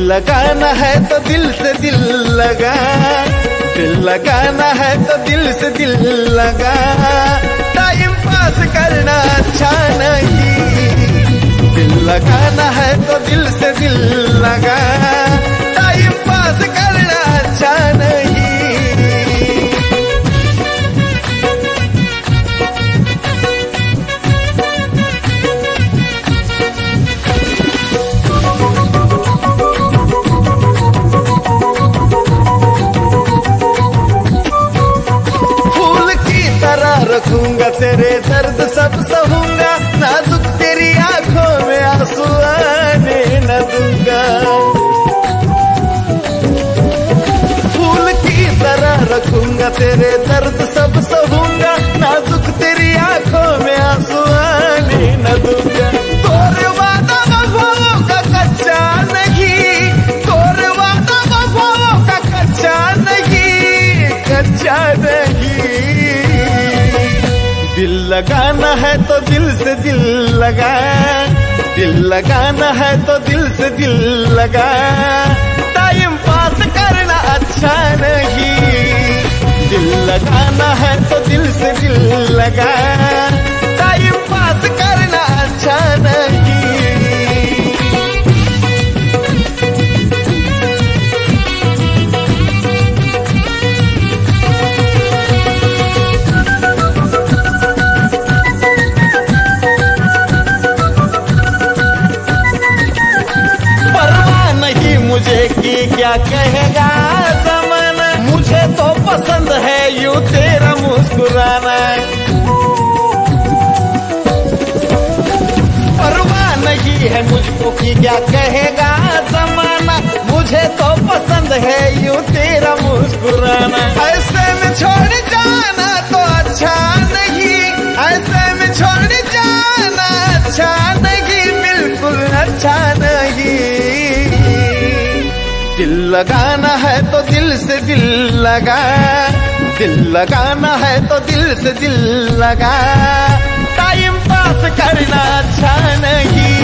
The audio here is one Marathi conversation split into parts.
लगाना है तो दिल से दिल लगा, दिल लगाना है तो दिल से दिल लगा। टाइम पास करना अच्छा नहीं, दिल लगाना है तो दिल से दिल लगा। टाइम पास करना अच्छा नहीं। रखूंगा तेरे दर्द सब सहूंगा, नाजुक तेरी आंखों में आंसू आने न दूंगा। फूल की तरह रखूंगा तेरे दर्द सब सहूंगा, नाजुक तेरी आंखों में आंसू आने न दूंगा। तोरे वादा वफाओं का कच्चा नहीं, तोरे वादा वफाओं का कच्चा नहीं, कच्चा नहीं। दिल लगाना है तो दिल से दिल लगा, दिल लगाना है तो दिल से दिल लगा। टाइम पास करना अच्छा नहीं, दिल लगाना है तो दिल से दिल लगा। टाइम पास करना अच्छा नहीं। मुझे की क्या कहेगा ज़माना, मुझे तो पसंद है यूं तेरा मुस्कुराना। परवाह नहीं है मुझको कि क्या कहेगा ज़माना, मुझे तो पसंद है यूं तेरा मुस्कुराना। ऐसे में छोड़ जाना तो अच्छा नहीं, ऐसे में छोड़ जाना अच्छा नहीं, बिल्कुल अच्छा नहीं। दिल लगाना है तो दिल से दिल लगा, दिल लगाना है तो दिल से दिल लगा। टाइम पास करना अच्छा नहीं,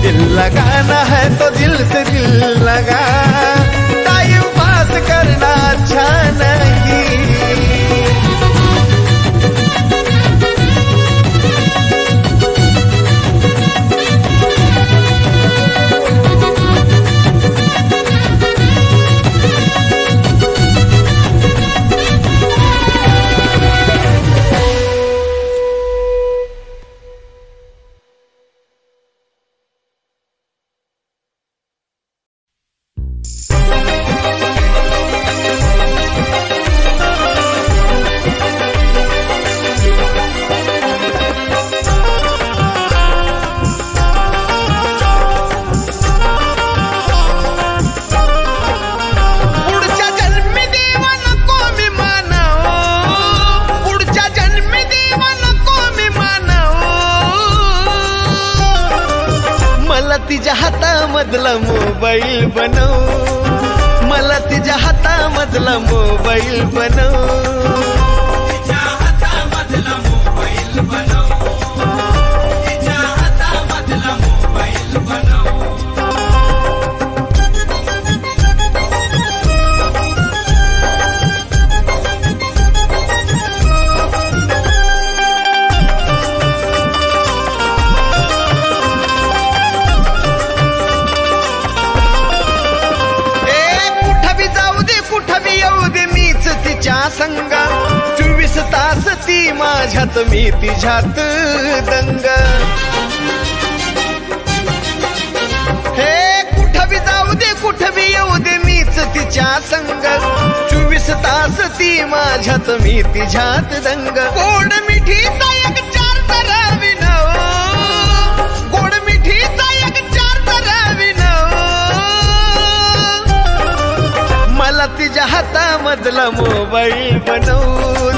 दिल लगाना है तो दिल से दिल लगा। टाइम पास करना अच्छा नहीं। तिच्या हातामधला मोबाईल बनव, मला तिच्या हातामधला मोबाईल बनव, तिच्या हातामधला मोबाईल बनव, तिच्या हातामधला मोबाईल बनव। संगा 24 तास ती माझ्यात मी तिच्यात दंग। ती माझ्यात मी तिच्यात दंग गोड मिठीचा एक चार तरा विनव गोड मिठीचा एक चार तरा विनव मला तिच्या हातामधला मोबाईल बनव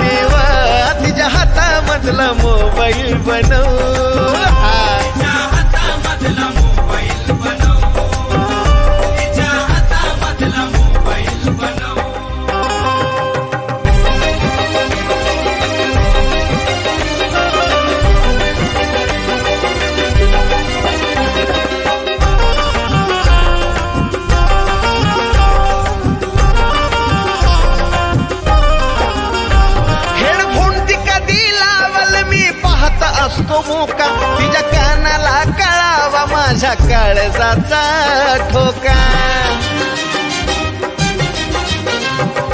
देवा तिच्या हातामधला मोबाईल बनव असतो मोका तिच्या कानाला कळावा माझ्या काळजाचा ठोका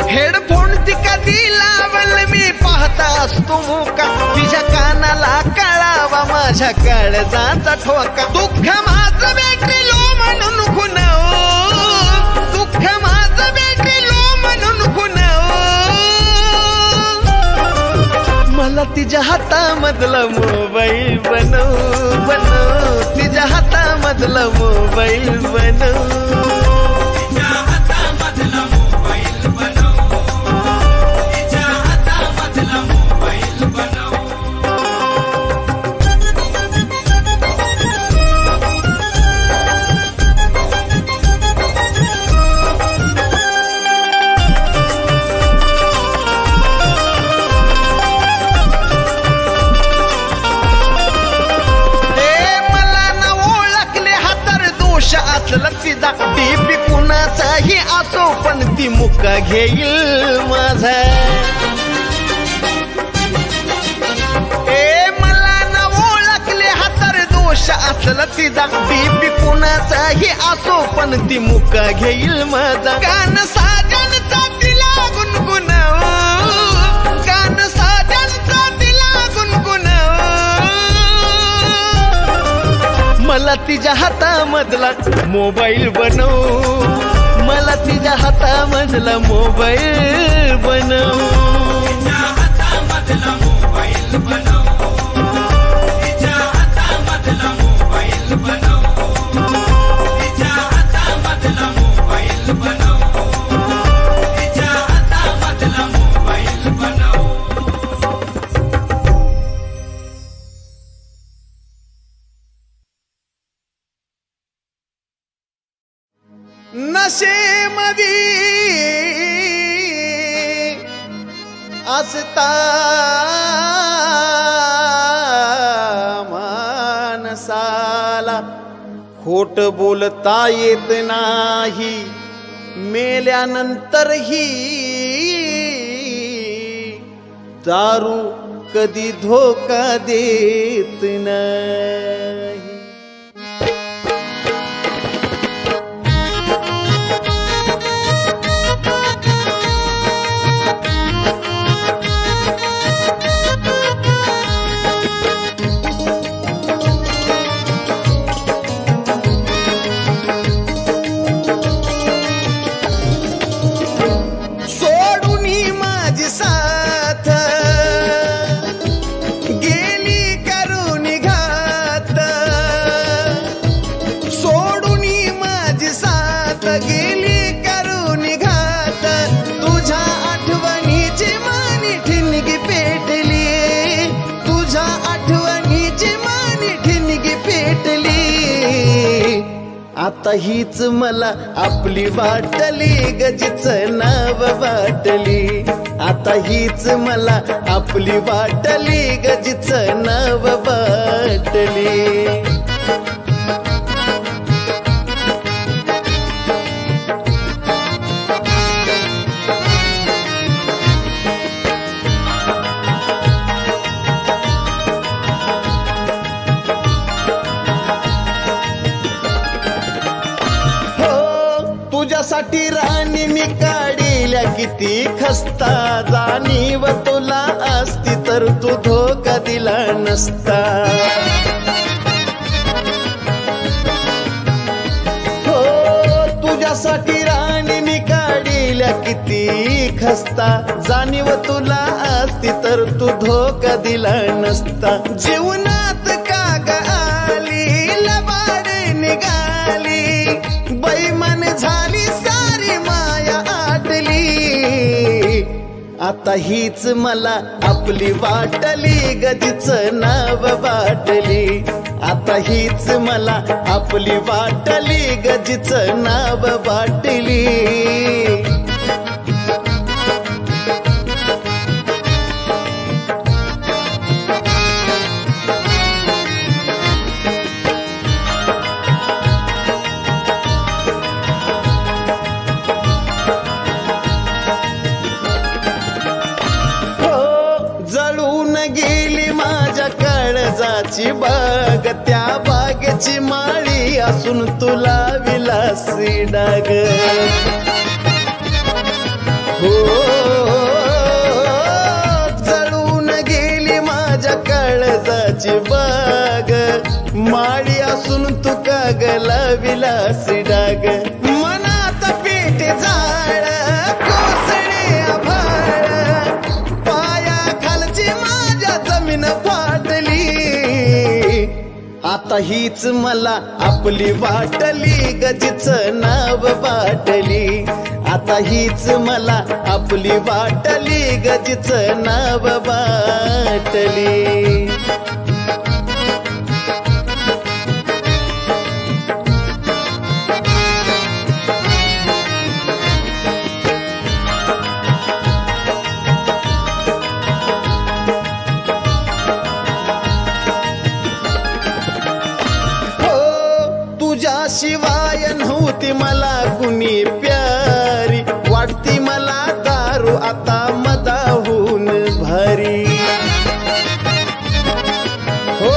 हेडफोन ती कधी लावल मी पाहता असतो मोका तिच्या कानाला कळावा माझ्या काळजाचा ठोका दुःख माझं बॅटरी लो म्हणून खुनाव दुःख माझं बॅटरी लो म्हणून खुनाव मला तिच्या हातामधला मोबाईल बनव बनव तिच्या हातामधला मोबाईल बनव तिच्या हातामधला मोबाईल बनव तिच्या हातामधला मोबाईल बनव तिचा डीपी कुणाचाही असो पण ती मुका घेईल माझा ए मला न ओळखले हा तर दोष असला तिचा डीपी कुणाचाही असो पण ती मुका घेईल माझा कान साजनचा तिला गुणगुणाव कान साजनचा तिला गुणगुणाव मला तिच्या हातामधला मोबाईल बनव मला तिच्या हातामधला मोबाईल बनव तिच्या हातामधला मोबाईल बनव तिच्या हातामधला मोबाईल बनव तिच्या हातामधला मोबाईल बनव तिच्या हातामधला मोबाईल बनव नशेमधी असता माणसाला खोट बोलता येत नाही मेल्यानंतरही दारू कधी धोका देत नाही आता हीच मला आपली वाटली गजीच नाव वाटली आता हीच मला आपली वाटली गजीच नाव वाटली तुझ्यासाठी राणी मी काढिल्या किती खस्ता जाणीव तुला असती तर तू धोका दिला नसता हो तुझ्यासाठी राणी मी काढिल्या किती खस्ता, जाणीव तुला असती तर तू धोका दिला नसता. जीवनात का ग आली लबाड निघाली, बैमान झाली सारी माया आटली. आता हीच मला आपली वाटली, गजीचं नाव बाटली. आता हीच मला आपली वाटली, गजीचं नाव बाटली. काळजाची बाग, त्या बागेची माळी असून तुला विलासी डाग. हो जळून गेली माझ्या काळजाची बाग, माळी असून तू कागला विलासी डाग. मनात पेट जाळ कोसळे आभाळ, पाया खालची माझ्या जमीन फाटली. आता हीच मला आपली वाटली, गजीचं नाव बाटली. आता हीच मला आपली वाटली, गजीचं नाव बाटली. शिवाय नव्हती मला कुणी प्यारी, वाटती मला दारू आता मदाहून भारी. हो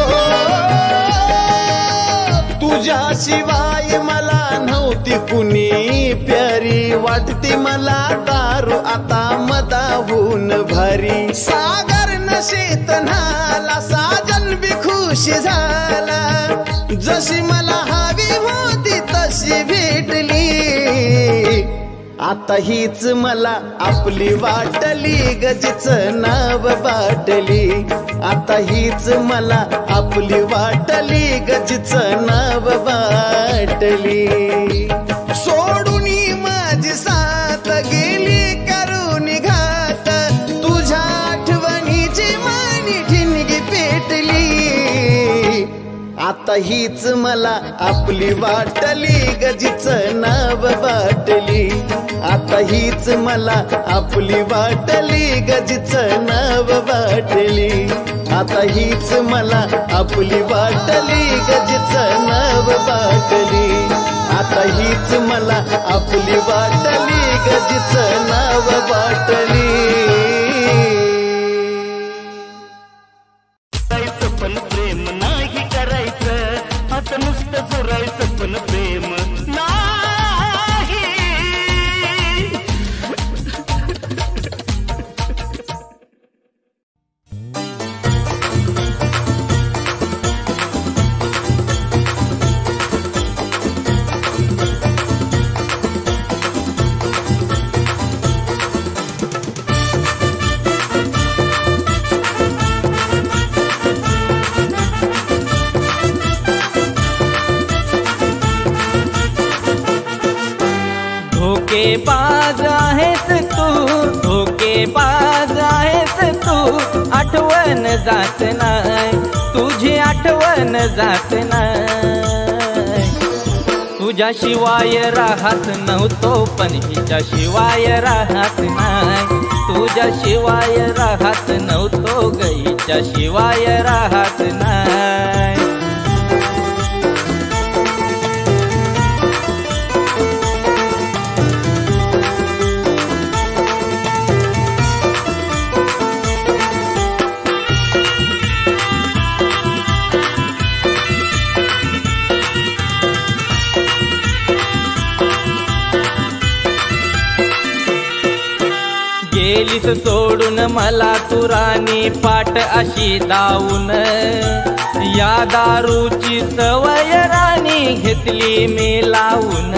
तुझ्या शिवाय मला नव्हती कुणी प्यारी, वाटती मला दारू आता मदाहून भारी. सागर नशेत न्हाला, साजन बी खुश झाला, जशी मला हवी होती तशी भेटली. आता हीच मला आपली वाटली, गजीचं नाव बाटली. आता हीच मला आपली वाटली, गजीचं नाव बाटली. सोडून माझी साथ गेली करून घात, तुझ्या आठवणीची मानी ठिणगी पेटली. आता हीच मला आपली वाटली, गजीचं नाव बाटली. आता हीच मला आपली वाटली, गजीचं नाव बाटली. आता हीच मला आपली वाटली, गजीचं नाव बाटली. आता हीच मला आपली वाटली, गजीचं नाव बाटली. नुसतं जोरायचं पण प्रेम नाही. धोकेबाज आहेस तू, धोकेबाज आहेस तू. आठवण जात नाही, तुझी आठवण जात नाही. तुझ्याशिवाय राहत नव्हतो पण हिच्याशिवाय राहत नाही. तुझ्याशिवाय राहत नव्हतो ग, हिच्याशिवाय राहत नाही. गेलीस सोडून मला तू राणी पाट अशी दावून. या दारूची सवय राणी घेतली मी लावून.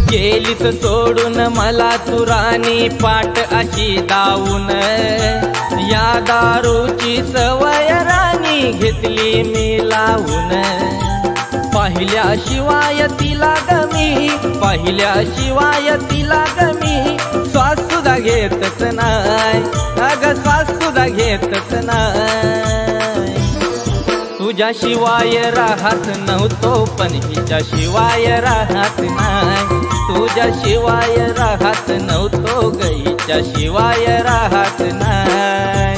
गेलीस सोडून मला तू राणी पाट अशी दावून, या दारूची सवय राणी घेतली मी लावून. पाहिल्याशिवाय तिला गमी, पाहिल्याशिवाय तिला गमी, श्वास सुद्धा घेतच नाय, अग श्वास सुद्धा घेतच नाय. तुझ्याशिवाय राहत नव्हतो पण हिच्याशिवाय राहत नाय, तुझ्याशिवाय राहत नव्हतो ग हिच्याशिवाय राहत नाय.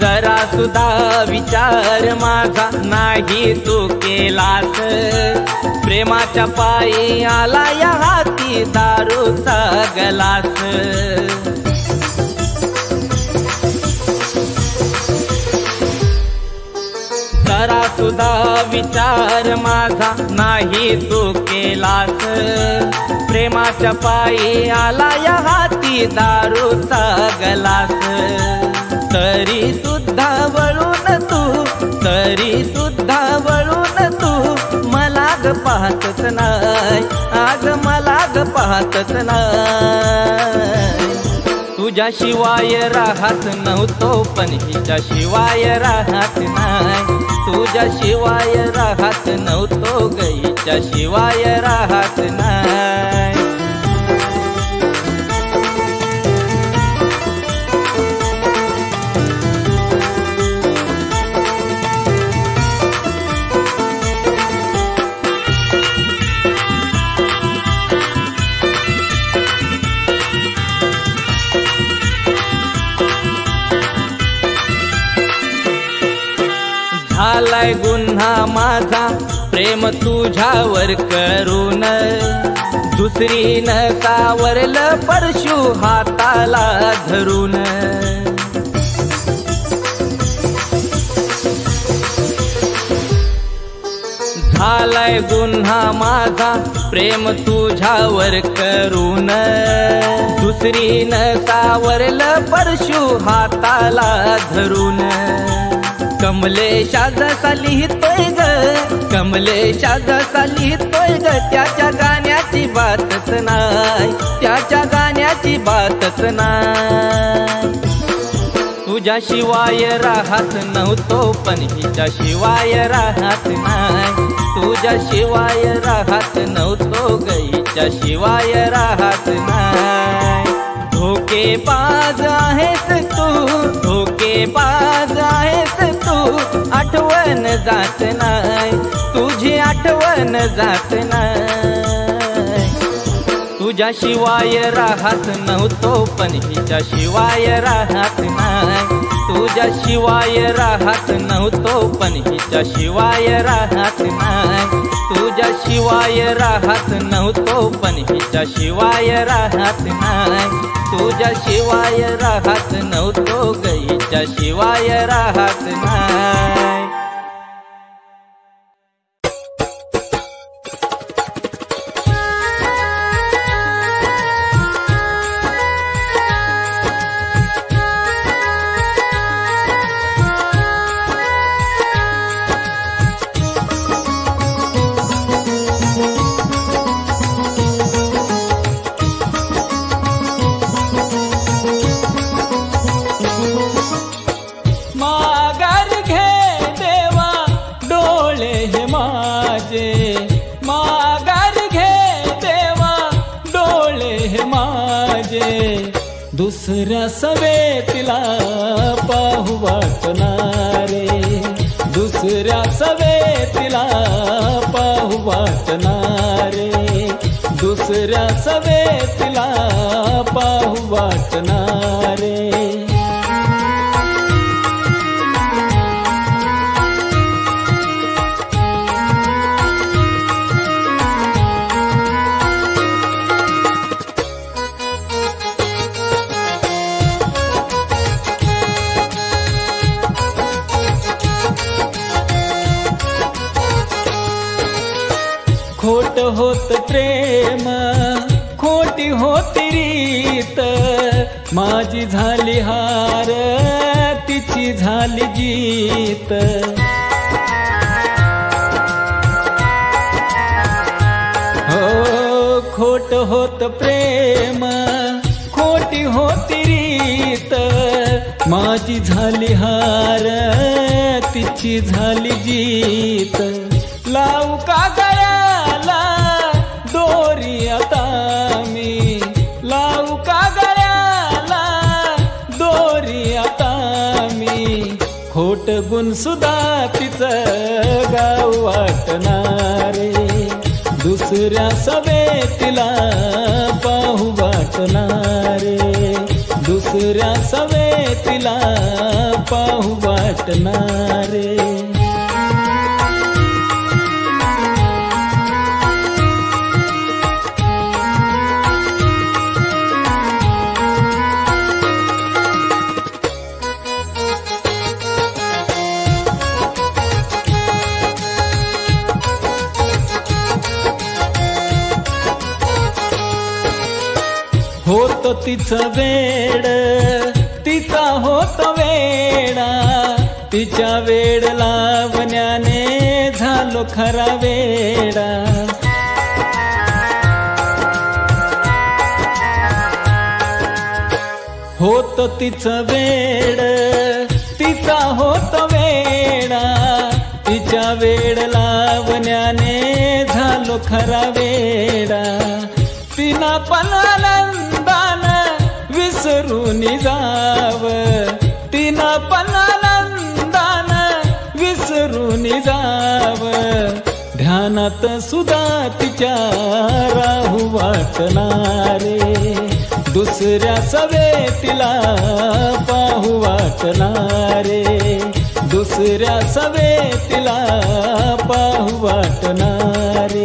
जरा सुद्धा विचार माझा नाही तू केलास, प्रेमाच्या पायी आला या हाती दारूचा गलास. जरा सुद्धा विचार माझा नाही तू केलास, प्रेमाच्या पायी आला या हाती दारूचा गलास. तरी सुद्धा वळून तू, तरी सुद्धा वळून तू मला ग पाहतच नाय, आग मला ग पाहतच नाय. तुझ्याशिवाय राहत नव्हतो पण हिच्याशिवाय राहत नाय, तुझ्याशिवाय राहत नव्हतो ग हिच्याशिवाय राहत नाय. झालाय गुन्हा माझा प्रेम तुझ्यावर करून, दुसरीनं सावरलं परशु हाताला धरून. झालाय गुन्हा माझा प्रेम तुझ्यावर करून, दुसरीनं सावरलं परशु हाताला धरून. कमलेशा जसा लिहितोय ग, कमलेशा जसा लिहितोय ग, त्याच्या गाण्याची बातच नाय, त्याच्या गाण्याची बातच नाय. तुझ्याशिवाय राहत नव्हतो पण हिच्याशिवाय राहत नाय, तुझ्याशिवाय राहत नव्हतो ग हिच्याशिवाय राहत नाय. धोकेबाज आहेस तू, धोकेबाज आहेस तू, आठवण जात नाय, तुझी आठवण जात नाय. तुझ्याशिवाय राहत नव्हतो पण हिच्याशिवाय राहत नाय, तुझ्याशिवाय राहत नव्हतो पण हिच्याशिवाय राहत नाय, तुझ्याशिवाय राहत नव्हतो पण हिच्याशिवाय राहत नाय, तुझ्याशिवाय राहत नव्हतो ग हिच्याशिवाय राहत नाय. दुसऱ्या सवेतीला पाहू वाटणारे, दुसऱ्या सवेतीला पाहू वाटणारे, दुसऱ्या सवेतीला पाहू वाटणारे. खोट होत प्रेम खोटी होती रीत माझी झाली हार तिची झाली जीत हो खोट होत प्रेम खोटी होती रीत माझी झाली हार तिची झाली जीत लावू का गळ्याला दोरी आता मी लावू का गळ्याला दोरी आता मी खोट गुण सुद्धा तिचं गाव वाटणारे दुसऱ्या सवेतीला पाहू वाटणारे दुसऱ्या सवेतीला पाहू वाटणारे होत तिचं वेड तिचा होत वेडा तिच्या वेड लावण्याने झालो खरा वेडा होत तिचं वेड तिचा होत वेडा तिच्या वेड लावण्याने झालो खरा वेडा तिना पण आनंदान विसरून जाव तिना पण आनंदान विसरून जाव ध्यानात सुद्धा तिच्या राहू वाटणारे दुसऱ्या सवेतीला पाहू वाटणारे दुसऱ्या सवेतीला पाहू वाटणारे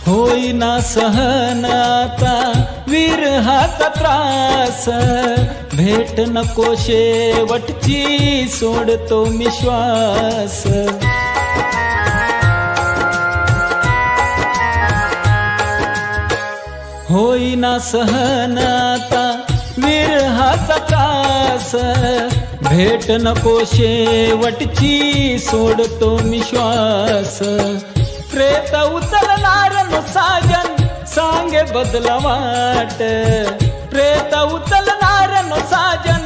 होईना सहन आता विरहाचा त्रास भेट नको शेवटची सोडतो मी श्वास होईना सहन आता विरहाचा त्रास भेट नको शेवटची सोडतो मी श्वास प्रेत उचलणार नो साजन सांगे बदला वाट प्रेत उचलणार नो साजन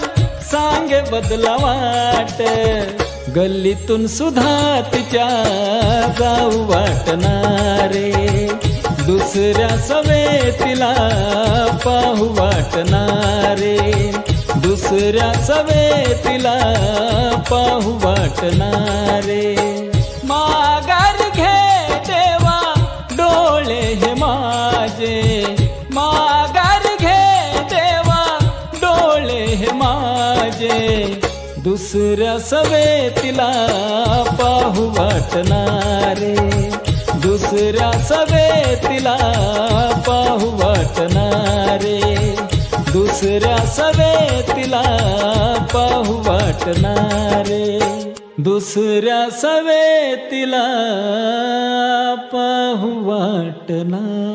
सांगे बदला वाट गल्लीतून सुद्धा तिच्या जाऊ वाटणारे दुसऱ्या सवेतीला पाहू वाटणारे दुसऱ्या सवेतीला पाहू वाटणारे माघार घे देवा डोळे हे माझे माघार घे देवा डोळे हे माझे दुसऱ्या सवेतीला पाहू वाटणारे दुसऱ्या सवेतीला पाहू वाटणारे दुसऱ्या सवेतीला पाहू वाटणारे दुसऱ्या सवेतीला पाहू वाटणारे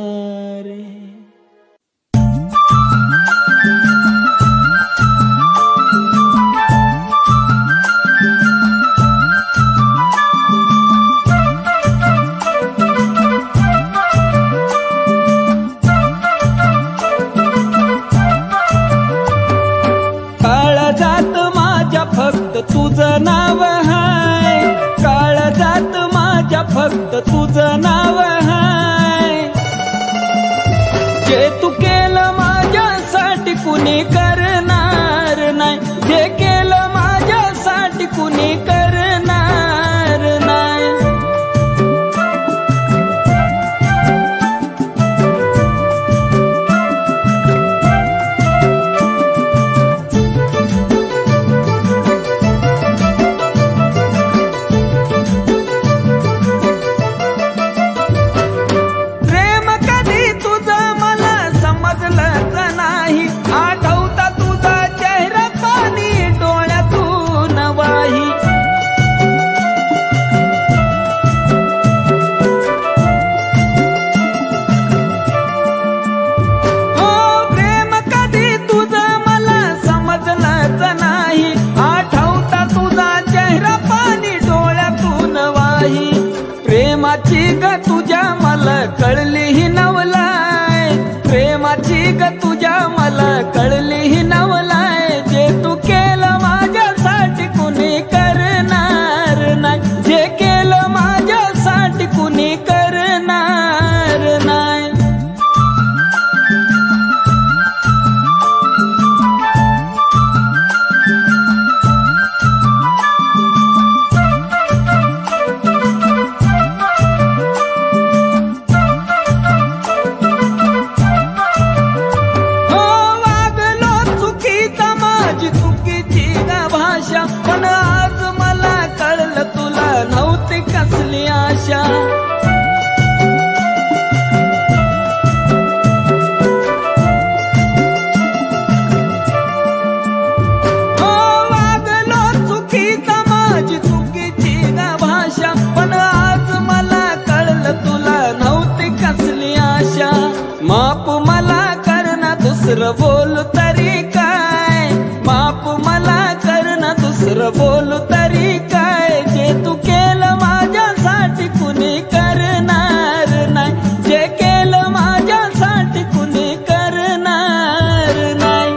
फक्त तुझं नाव हाय काळजात माझ्या फक्त तुझं नाव हाय जे तू केलं माझ्यासाठी कुणी करणार नाही जे केलं माझ्यासाठी कुणी करणार नाही कळली ही नवलाय, प्रेमाची ग तुझ्या मला कळली ही नवलाय. जे तू केलं माझ्यासाठी कुणी करणार नाही, जे केलं माझ्यासाठी कुणी करणार नाही. पण आज मला कळलं तुला नव्हती कसली आशा. हो वागलो चुकीचा माझी चुकीची ग भाषा, पण आज मला कळलं तुला नव्हती कसली आशा. माप मला करना दुसरं बोल तरी काय, माप मला करना दुसरं बोल तरी काय. जे तू केलं माझ्यासाठी कुणी करणार नाही, जे केलं माझ्यासाठी कुणी करणार नाही.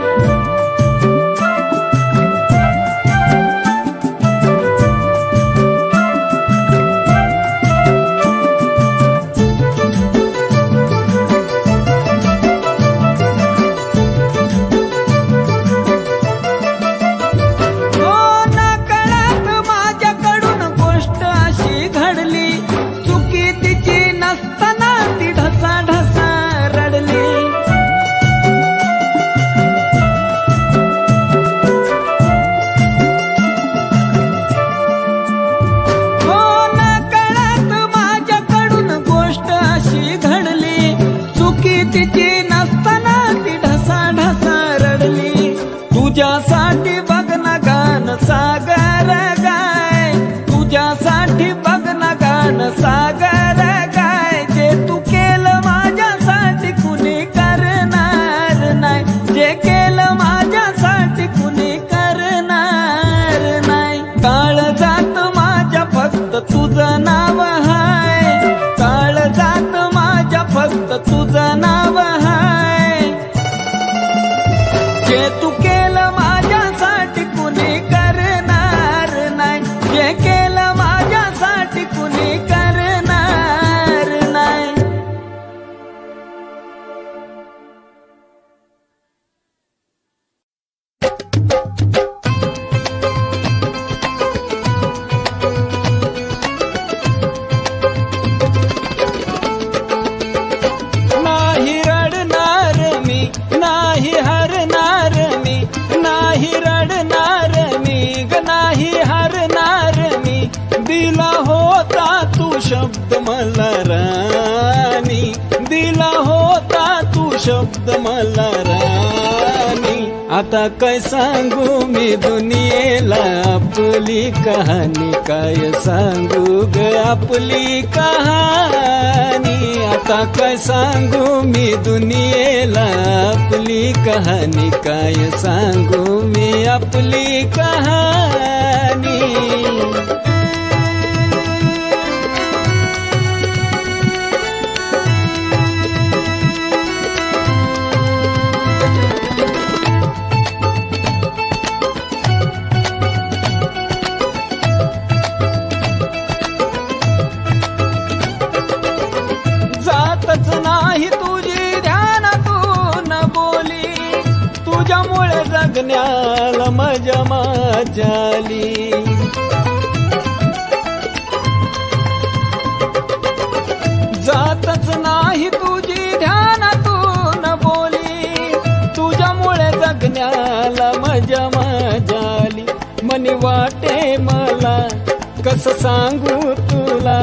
तिची नसताना ती ढसा ढसा रडली. तुझ्यासाठी बघ ना गान सागर गाय, तुझ्यासाठी बघ ना गान सागर गाय. जे तू केलं माझ्यासाठी कुणी करणार नाही, जे केलं माझ्यासाठी कुणी करणार नाही. काळ जात माझ्या फक्त तुझं नाव हाय, काळ जात माझ्या फक्त तुझं नाव हाय. जे तू केलं माझ्यासाठी कुणी करणार नाही, जे केलं माझ्यासाठी कुणी करणार नाही. नाही रडणार मी, नाही हरणार मी, नाही रडणार मी ग नाही हरणार मी. दिला होता तू शब्द मला राणी, दिला होता तू शब्द मला राणी. आता काय सांगू मी दुनियेला आपली कहाणी, काय सांगू ग आपली कहाणी. आता काय सांगू मी दुनियेला आपली कहाणी, काय सांगू मी आपली कहाणी. जातच नाही तुझी ध्यानातून बोली, तुझ्यामुळे जगण्याला मजा मजाली. जातच नाही तुझी ध्यानातून बोली, तुझ्यामुळे जगण्याला मजा मजाली. मनी वाटे मला कसं सांगू तुला,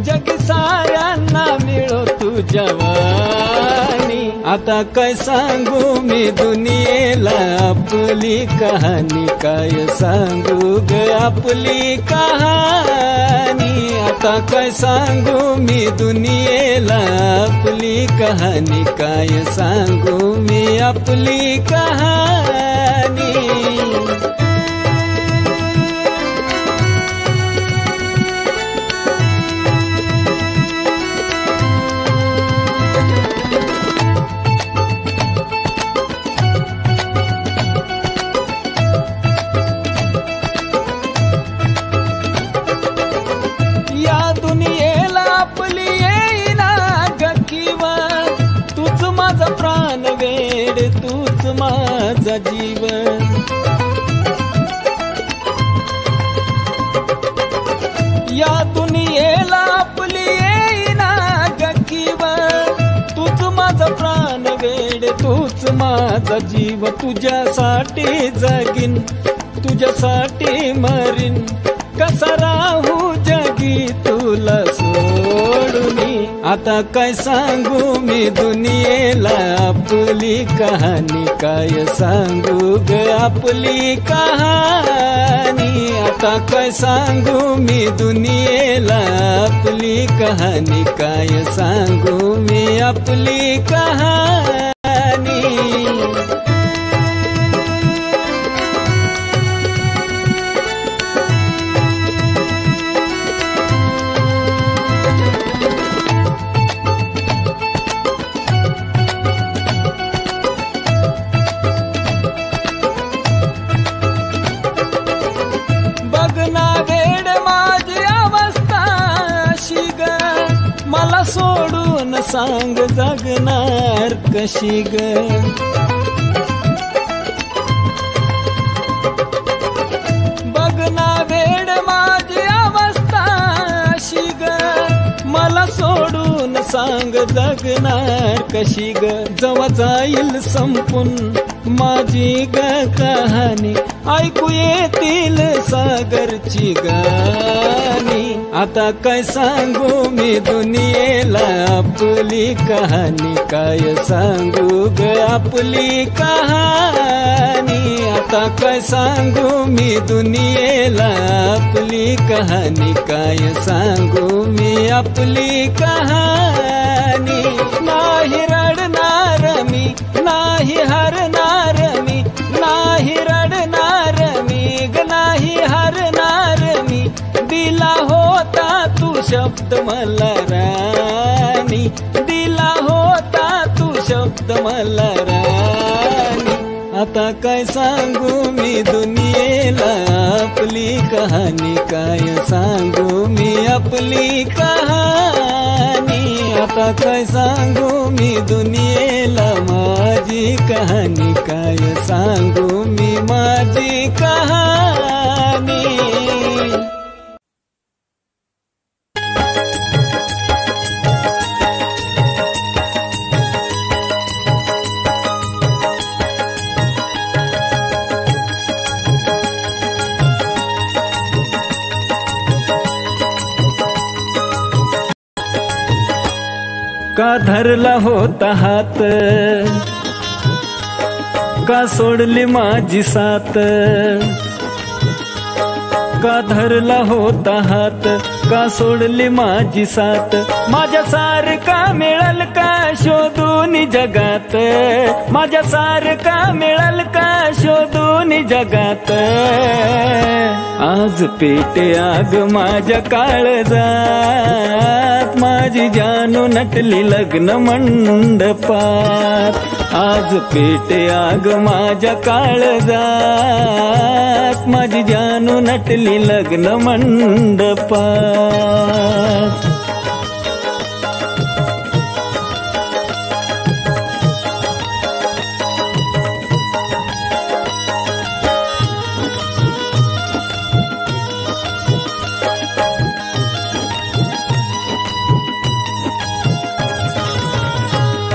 जग साऱ्यांना मिळो तुझ्या वाणी. आता काय सांगू मी दुनियेला आपली कहाणी, काय सांगू ग आपली कहाणी. आता काय सांगू मी दुनियेला आपली कहाणी, काय सांगू मी आपली कहाणी. जीव. या दुनियेला आपली येईना गकीव. तूच माझा प्राण वेड, तूच माझा जीव. तुझ्यासाठी जगीन, तुझ्यासाठी मरीन, कसा राहू जगी तुला सोडूनी. आता काय सांगू मी दुनियेला आपली कहाणी, काय सांगू ग आपली कहाणी. आता काय सांगू मी दुनियेला आपली कहाणी, काय सांगू मी आपली कहाणी. सोडून सांग जगणार कशी ग. बघना वेड माझी अवस्था अशी ग. मला सोडून सांग जगणार कशी ग. जवा जाईल संपून माझी ग कहाणी, ऐकू येतील सागरची गाणी. आता काय सांगू मी दुनियेला आपली कहाणी, काय सांगू ग आपली कहाणी. आता काय सांगू मी दुनियेला आपली कहाणी, काय सांगू मी आपली कहाणी. नाही रडणार मी, नाही हरणार मी, नाही रडणार मी ग, नाही हरणार मी. दिला होता तू शब्द मला राणी, दिला होता तू शब्द मला राणी. आता काय सांगू मी दुनियेला आपली कहाणी, काय सांगू मी आपली कहाणी. आता काय सांगू मी दुनियेला माझी कहाणी, काय सांगू मी माझी कहाणी. का धरला होता हात, का सोडली माझी साथ. का धरला होता हात, का सोडली माझी साथ. माझ्या सारखा मिळल का शोधून जगात, माझ्या सारखा मिळल का शोधून जगात. आज पेटे आग माझ्या काळजात, माझी जानू नटली लग्न मंडपात. आज पेटे आग माझ्या काळजात, माझी जानू नटली लग्न मंडपात.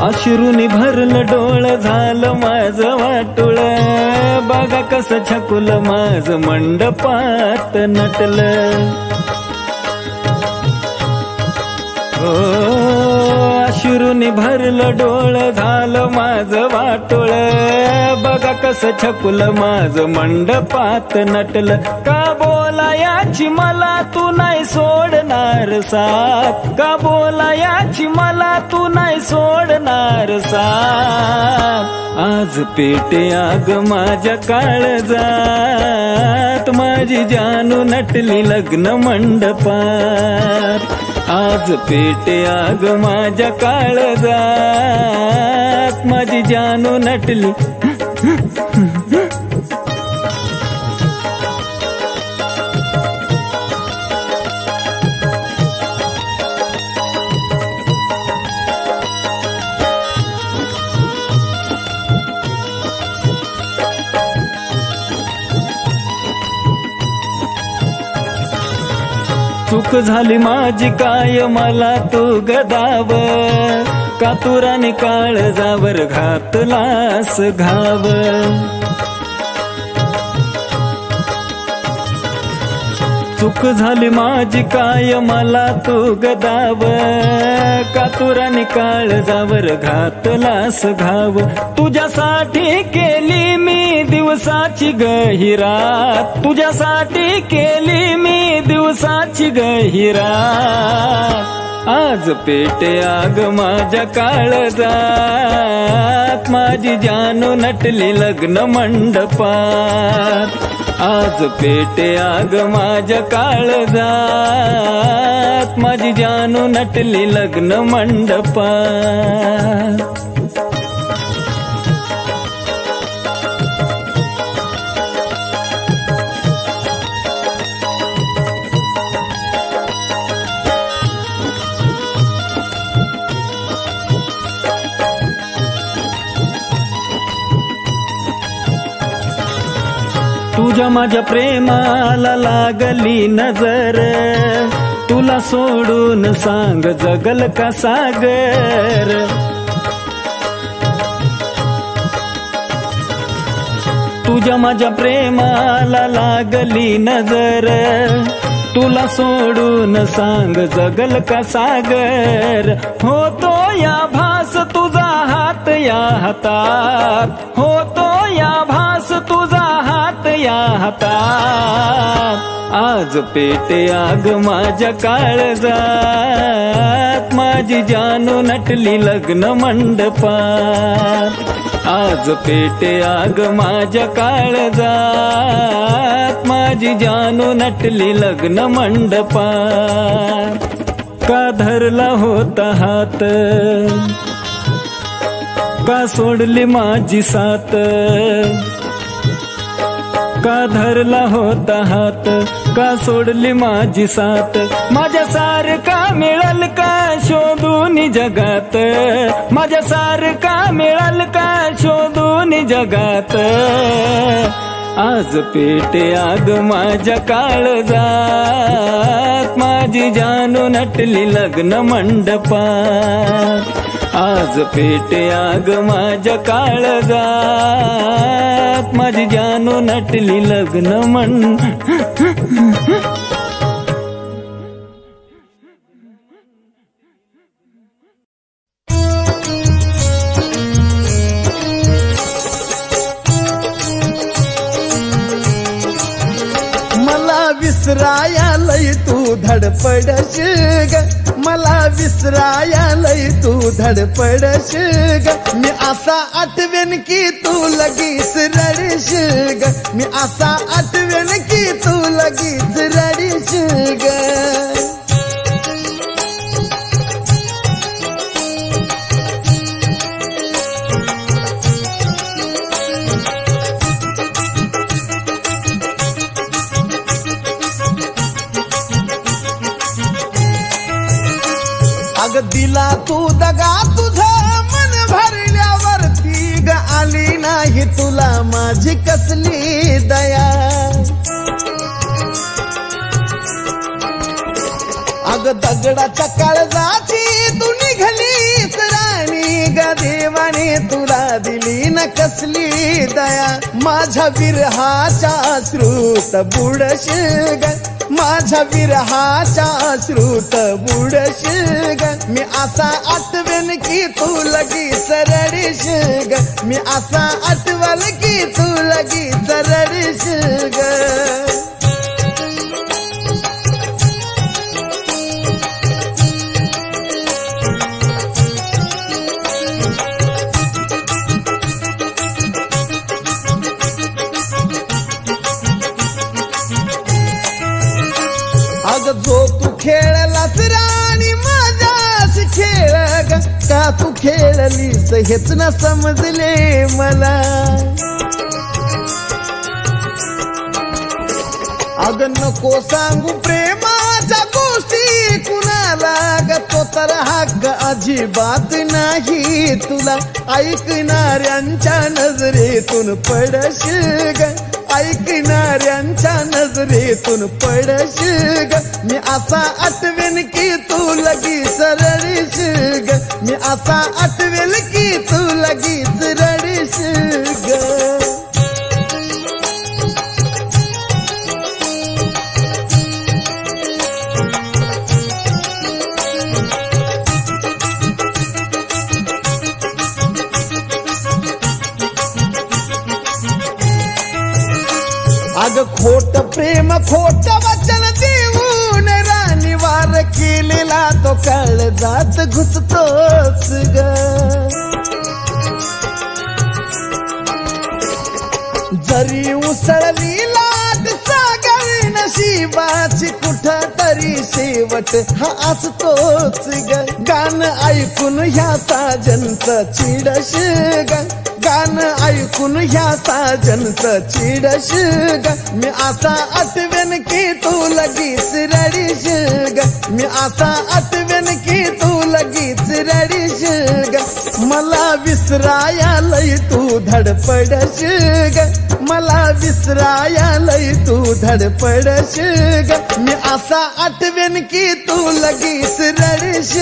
अश्रूनी भरलं डोळ झालं माझं वाटुळ. बघा कसं छकुल माझं मंडपात नटलं. हो अश्रूनी भरलं डोळ झालं माझं वाटुळ. बघा कसं छकुल माझं मंडपात नटलं. का बोलायाची मला तू नाही सोडणार साथ, का बोलायाची मला तू नाही सोडणार साथ. आज पेटे आग माझ्या काळजात, माझी जानू नटली लग्न मंडपात. आज पेटे आग माझ्या काळजात, माझी जानू नटली. चूक झाली माझी काय मला तू गदाव, कातुराने काळजावर घातलास घाव. चूक झाली माझी काय मला तू गदाव, कातुराने काळजावर घातलास घाव. तुझ्यासाठी केली मी दिवसाची गहिरात, तुझ्यासाठी केली मी दिवसाची गहिरात. आज पेटे आग माझ्या काळजात, माझी जानू नटली लग्न मंडपात. आज पेटे आग माझ्या काळजात, माझी जानू नटली लग्न मंडपात. तुझ्या माझ्या प्रेमाला लागली नजर, तुला सोडून सांग जगल का सागर. तुझ्या माझ्या प्रेमाला लागली नजर, तुला सोडून सांग जगल का सागर. होतो या भास तुझा हात या हातात, होतो या भास तुझा हात या हातात. आज पेटे आग माझ्या काळजात, माझी जानू नटली लग्न मंडपात. आज पेटे आग माझ्या काळजात, माझी जानू नटली लग्न मंडपात. का धरला होता हात, का सोडली माझी साथ. का धरला होता हात, का सोडली माझी साथ. माझ्या सारखा मिळाल का शोधून जगात, माझ्या सारखा मिळाल का शोधून जगात. आज पेटे आग माझ्या काळजात, माझी जानू नटली लग्न मंडपात. आज पेटे आग माझ्या काळजात, माझी जानू नटली लग्न विसराया लय तू धडपडश ग, मला विसराया लय तू धडपडश ग. मी असा आठवेन की तू लगीच रडश ग, मी असा आठवेन की तू लगीच रडश ग. अग दिला तू दगा तुझा मन भरल्यावरती ग, आली नाही तुला माझी कसली दया. अग दगडाच्या काळजाची तू निघालीस राणी ग, देवाने तुला दिली न कसली दया. माझ्या विरहाच्या श्रुत बुडश ग, माझ्या विरहाच्या श्रुत बुडश ग. मी असा आठवेन की तू लगीच रडीश ग, मी असा आठवल की तू लगीच रडीश ग. अग जो तू खेळलास राणी माझ्यास खेळ ग, का तू खेळलीस हेच न समजले मला. अग नको सांगू प्रेमाच्या गोष्टी कुणाला ग तो तर हक्क अजिबात नाही तुला ऐकणाऱ्यांच्या नजरेतून पडशील ग ऐकणाऱ्यांच्या नजरेतून पडशील ग मी असा आठवेन की तू लगीच रडशील ग मी असा आठवेल की तू लगीच रडशील ग अग खोट प्रेम खोट वचन देऊन राणीवार केलेला तो काळजात घुसतोच ग जरी उसळली लाट सागरी नशिबाची कुठ तरी शेवट हा असतोच ग गाण ऐकून ह्या साजनचं चिडश ग गाण ऐकून ह्या साजनचं चिडश ग मी असा आठवेन की तू लगीच रडीश ग मी असा आठवेन की तू लगीच रडीश ग मला विसराया लय तू धडपडश ग मला विसराया लय तू धडपडश ग मी असा आठवेन की तू लगीच रडीश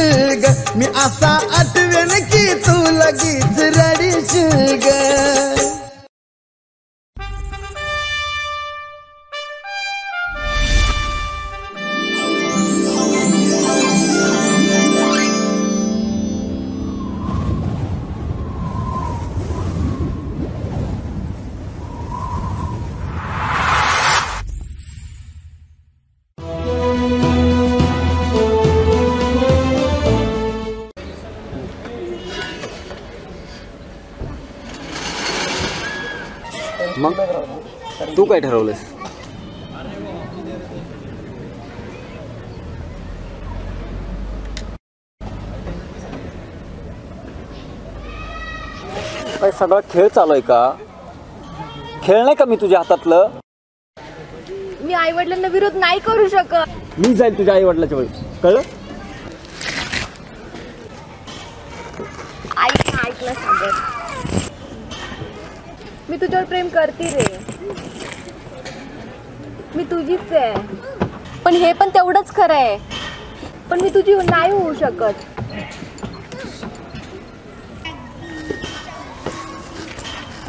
ग मी असा आठवेन की तू लगीच रडीश ग मग तू काय ठरवलंस? काय सगळा खेळ चालू आहे का? खेळ नाही का मी तुझ्या हातातलं? मी आई वडिलांना विरोध नाही करू शकत. मी जाईल तुझ्या आई वडिलाच्या वेळी, कळलं? ऐकलं सागर, मी तुझ्यावर प्रेम करते रे, मी तुझीच आहे. पण हे पण तेवढंच खरं आहे, पण मी तुझी नाही होऊ शकत.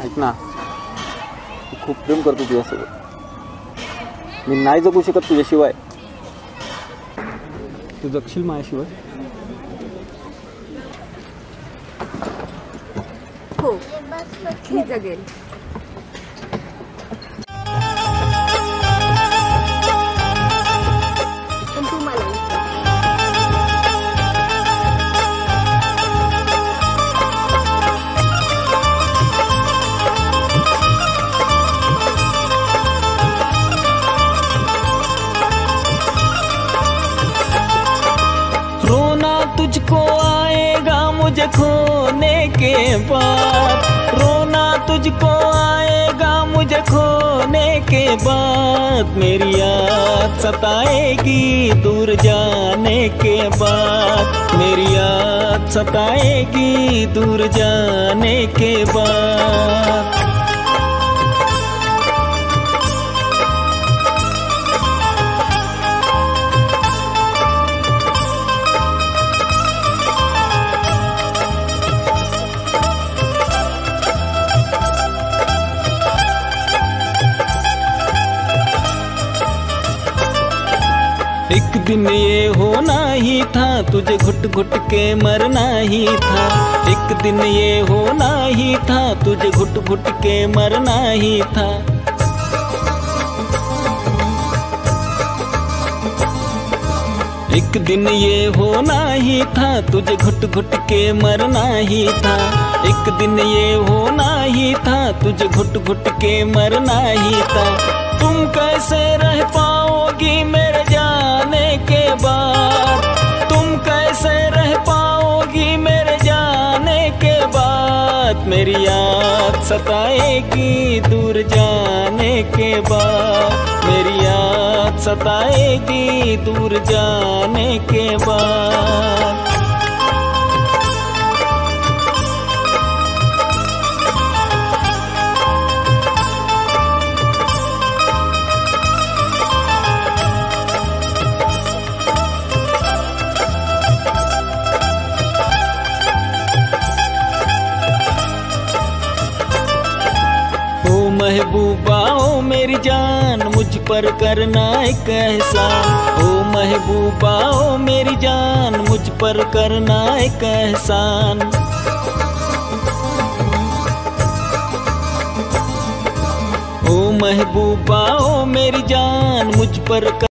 ऐक ना, खूप प्रेम करतो तुझ्यासोबत. मी नाही जगू शकत तुझ्याशिवाय. तू जगशील माझ्याशिवाय? हो, मी जगेल. पण तू मला तुझको आएगा मुझे खोने के बाद, रोना तुझको आएगा मुझे खोने के बाद. मेरी याद सताएगी दूर जाने के बाद, मेरी याद सताएगी दूर जाने के बाद. एक दिन ये होना ही था, तुझे घुट घुट के मरना ही था. एक दिन ये होना ही था, तुझे घुट घुट के मरना ही था. एक दिन ये होना ही था, तुझे घुट घुट के मरना ही था. एक दिन ये होना ही था, तुझे घुट घुट के मरना ही था. तुम कैसे रह पाओगी मेरे जाने के बाद, तुम कैसे रह पाओगी मेरे जाने के बाद. मेरी याद सताएगी दूर जाने के बाद मेरी याद सताएगी दूर जाने के बाद। महबूबा ओ मेरी जान मुझ पर करना एक एहसान। ओ महबूबा ओ मेरी जान मुझ पर करना एक एहसान। ओ महबूबा ओ मेरी जान मुझ पर